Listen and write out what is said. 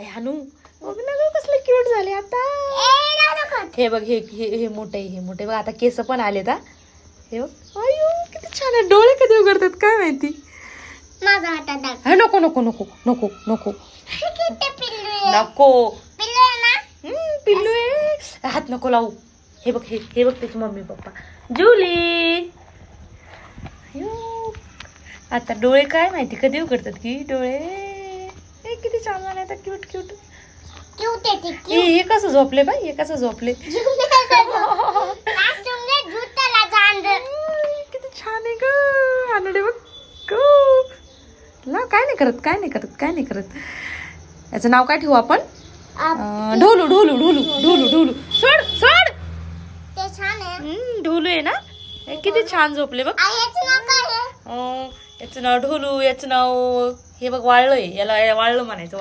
हानू बघ ना ग कसले क्यूट झाले आता. हे बघ हे मोठे बघ आता केस पण आलेत. हे बघ अयो किती छान आहे. डोळे कधी उघडतात काय माहिती. माझा हातात दाख. नको नको नको नको नको नको पिल्लू आहे. हात नको लावू. हे बघ हे बघ त्याची मम्मी पप्पा जुली. आता डोळे काय माहिती कधी उघडतात की डोळे. किती छान झाले आता क्यूट क्यूट. हे कसं झोपले बाई. हे कसं झोपले किती छान आहे ग. आनडे बघ ला काय नाही करत. याचं नाव काय ठेवू आपण. ढोलू ढोलू ढोलू ढोलू ढोलू. सोड सोड. ढोलू आहे ना. किती छान झोपले बघ. याचं नाव ढोलू. याचं नाव हे बघ वाळलंय. याला वाळलं म्हणायचं.